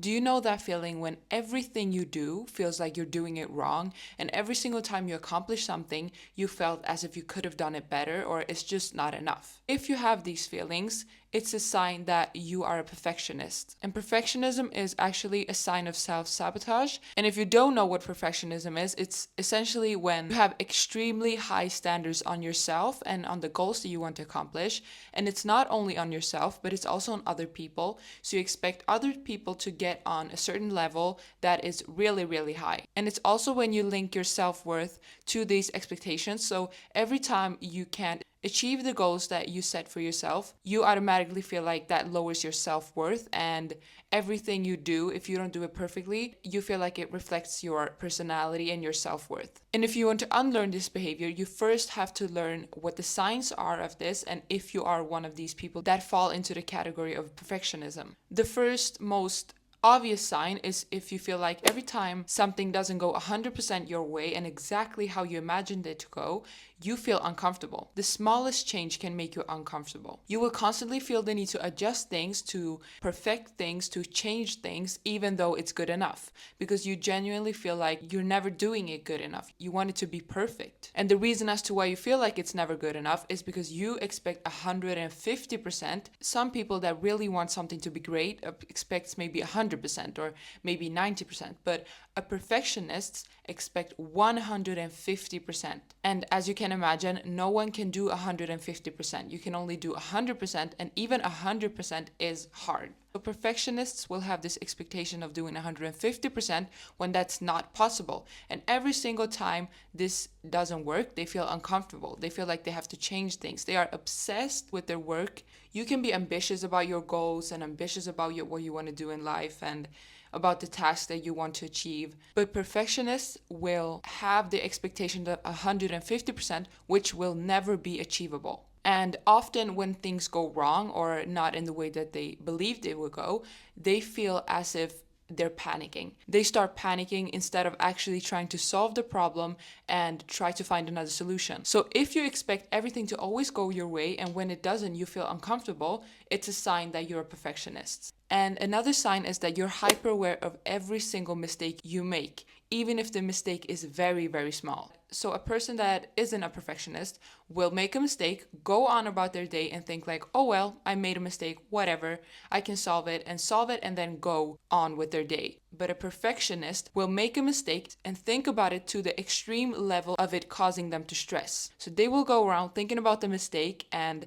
Do you know that feeling when everything you do feels like you're doing it wrong, and every single time you accomplish something, you felt as if you could have done it better or it's just not enough? If you have these feelings, it's a sign that you are a perfectionist. And perfectionism is actually a sign of self sabotage. And if you don't know what perfectionism is, it's essentially when you have extremely high standards on yourself and on the goals that you want to accomplish. And it's not only on yourself, but it's also on other people. So you expect other people to get on a certain level that is really, really high. And it's also when you link your self worth to these expectations. So every time you can't achieve the goals that you set for yourself, you automatically feel like that lowers your self worth. And everything you do, if you don't do it perfectly, you feel like it reflects your personality and your self worth. And if you want to unlearn this behavior, you first have to learn what the signs are of this and if you are one of these people that fall into the category of perfectionism. The first, most obvious sign is if you feel like every time something doesn't go 100% your way and exactly how you imagined it to go, you feel uncomfortable. The smallest change can make you uncomfortable. You will constantly feel the need to adjust things, to perfect things, to change things, even though it's good enough, because you genuinely feel like you're never doing it good enough. You want it to be perfect. And the reason as to why you feel like it's never good enough is because you expect 150%. Some people that really want something to be great expects maybe 100% or maybe 90%, but a perfectionist expect 150%. And as you can imagine, no one can do 150%. You can only do 100%, and even 100% is hard. So perfectionists will have this expectation of doing 150% when that's not possible. And every single time this doesn't work, they feel uncomfortable. They feel like they have to change things. They are obsessed with their work. You can be ambitious about your goals and ambitious about what you want to do in life and about the task that you want to achieve. But perfectionists will have the expectation that 150%, which will never be achievable. And often when things go wrong or not in the way that they believe they will go, they feel as if they're panicking. They start panicking instead of actually trying to solve the problem and try to find another solution. So if you expect everything to always go your way and when it doesn't, you feel uncomfortable, it's a sign that you're a perfectionist. And another sign is that you're hyper aware of every single mistake you make, even if the mistake is very, very small. So a person that isn't a perfectionist will make a mistake, go on about their day and think like, oh well, I made a mistake, whatever, I can solve it, and then go on with their day. But a perfectionist will make a mistake and think about it to the extreme level of it causing them to stress. So they will go around thinking about the mistake and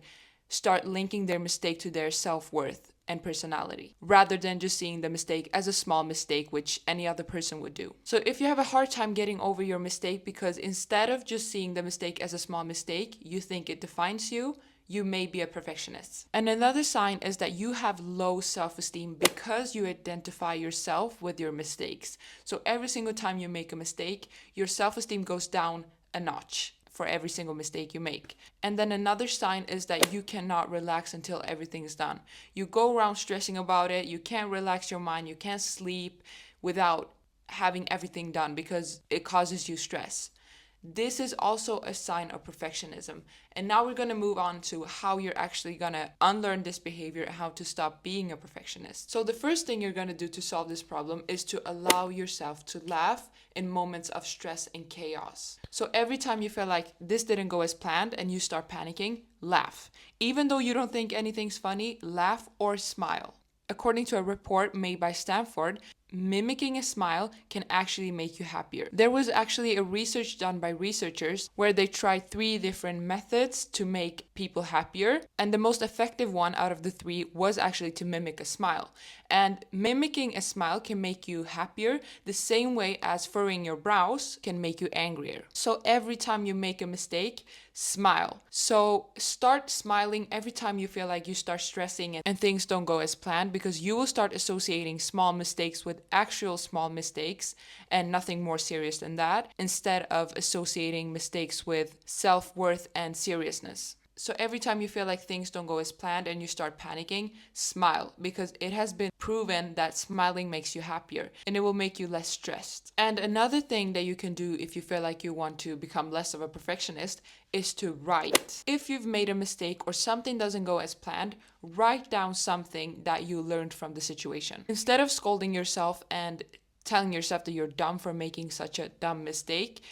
start linking their mistake to their self-worth and personality, rather than just seeing the mistake as a small mistake, which any other person would do. So if you have a hard time getting over your mistake because instead of just seeing the mistake as a small mistake, you think it defines you, you may be a perfectionist. And another sign is that you have low self-esteem because you identify yourself with your mistakes. So every single time you make a mistake, your self-esteem goes down a notch for every single mistake you make. And then another sign is that you cannot relax until everything is done. You go around stressing about it, you can't relax your mind, you can't sleep without having everything done because it causes you stress. This is also a sign of perfectionism. And now we're going to move on to how you're actually going to unlearn this behavior and how to stop being a perfectionist. So the first thing you're going to do to solve this problem is to allow yourself to laugh in moments of stress and chaos. So every time you feel like this didn't go as planned and you start panicking, laugh. Even though you don't think anything's funny, laugh or smile. According to a report made by Stanford, mimicking a smile can actually make you happier. There was actually a research done by researchers where they tried 3 different methods to make people happier, and the most effective one out of the 3 was actually to mimic a smile. And mimicking a smile can make you happier the same way as furrowing your brows can make you angrier. So every time you make a mistake, smile. So start smiling every time you feel like you start stressing and things don't go as planned, because you will start associating small mistakes with actual small mistakes and nothing more serious than that, instead of associating mistakes with self-worth and seriousness. So every time you feel like things don't go as planned and you start panicking, smile, because it has been proven that smiling makes you happier and it will make you less stressed. And another thing that you can do if you feel like you want to become less of a perfectionist is to write. If you've made a mistake or something doesn't go as planned, write down something that you learned from the situation. Instead of scolding yourself and telling yourself that you're dumb for making such a dumb mistake,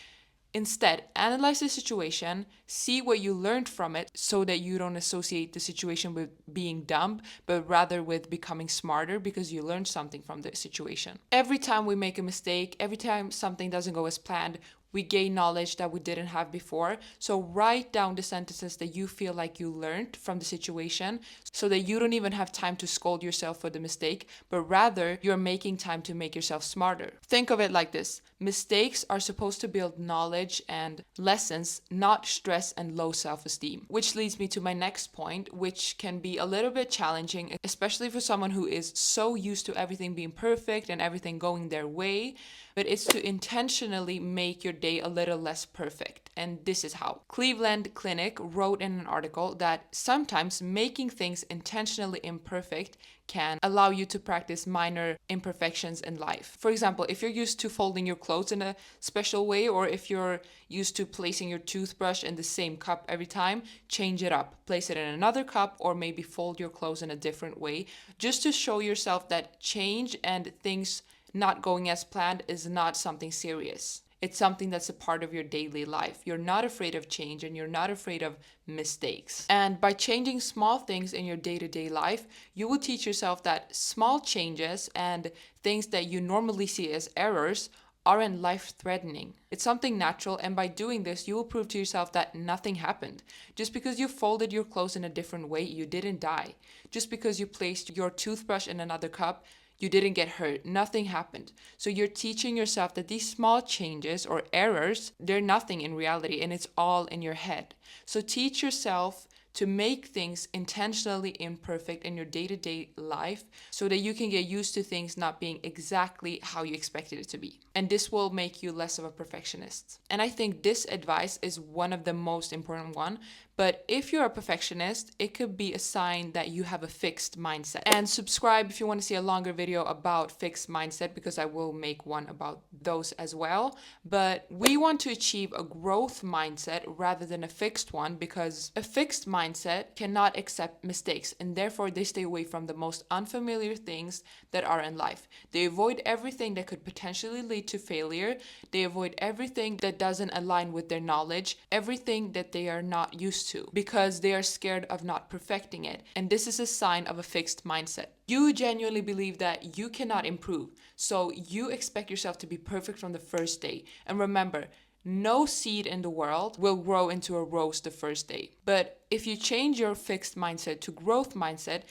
instead, analyze the situation, see what you learned from it so that you don't associate the situation with being dumb, but rather with becoming smarter because you learned something from the situation. Every time we make a mistake, every time something doesn't go as planned, we gain knowledge that we didn't have before. So write down the sentences that you feel like you learned from the situation so that you don't even have time to scold yourself for the mistake, but rather you're making time to make yourself smarter. Think of it like this. Mistakes are supposed to build knowledge and lessons, not stress and low self-esteem. Which leads me to my next point, which can be a little bit challenging, especially for someone who is so used to everything being perfect and everything going their way. But it's to intentionally make your day a little less perfect. And this is how. Cleveland Clinic wrote in an article that sometimes making things intentionally imperfect can allow you to practice minor imperfections in life. For example, if you're used to folding your clothes in a special way, or if you're used to placing your toothbrush in the same cup every time, change it up. Place it in another cup, or maybe fold your clothes in a different way, just to show yourself that change and things not going as planned is not something serious. It's something that's a part of your daily life. You're not afraid of change and you're not afraid of mistakes. And by changing small things in your day-to-day life, you will teach yourself that small changes and things that you normally see as errors aren't life-threatening. It's something natural, and by doing this, you will prove to yourself that nothing happened. Just because you folded your clothes in a different way, you didn't die. Just because you placed your toothbrush in another cup, you didn't get hurt. Nothing happened. So you're teaching yourself that these small changes or errors, they're nothing in reality, and it's all in your head. So teach yourself to make things intentionally imperfect in your day-to-day life so that you can get used to things not being exactly how you expected it to be. And this will make you less of a perfectionist. And I think this advice is one of the most important one. But if you're a perfectionist, it could be a sign that you have a fixed mindset. And subscribe if you want to see a longer video about fixed mindset, because I will make one about those as well. But we want to achieve a growth mindset rather than a fixed one, because a fixed mindset cannot accept mistakes, and therefore they stay away from the most unfamiliar things that are in life. They avoid everything that could potentially lead to failure. They avoid everything that doesn't align with their knowledge, everything that they are not used to, because they are scared of not perfecting it. And this is a sign of a fixed mindset. You genuinely believe that you cannot improve, so you expect yourself to be perfect from the first day. And remember, no seed in the world will grow into a rose the first day. But if you change your fixed mindset to growth mindset,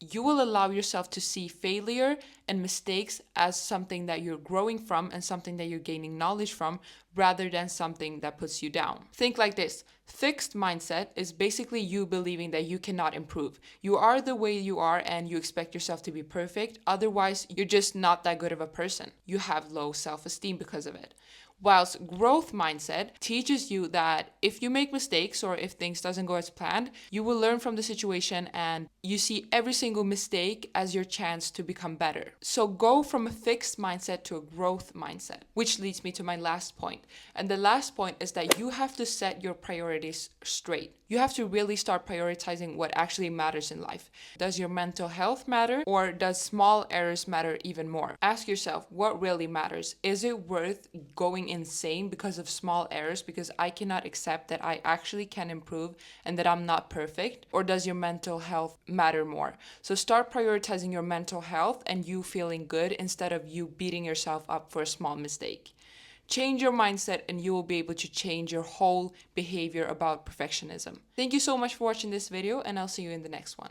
you will allow yourself to see failure and mistakes as something that you're growing from and something that you're gaining knowledge from, rather than something that puts you down. Think like this. Fixed mindset is basically you believing that you cannot improve. You are the way you are and you expect yourself to be perfect. Otherwise, you're just not that good of a person. You have low self-esteem because of it. Whilst growth mindset teaches you that if you make mistakes or if things doesn't go as planned, you will learn from the situation and you see every single mistake as your chance to become better. So go from a fixed mindset to a growth mindset, which leads me to my last point. And the last point is that you have to set your priorities straight. You have to really start prioritizing what actually matters in life. Does your mental health matter, or does small errors matter even more? Ask yourself, what really matters? Is it worth going insane because of small errors, because I cannot accept that I actually can improve and that I'm not perfect? Or does your mental health matter more? So start prioritizing your mental health and you feeling good instead of you beating yourself up for a small mistake. Change your mindset and you will be able to change your whole behavior about perfectionism. Thank you so much for watching this video, and I'll see you in the next one.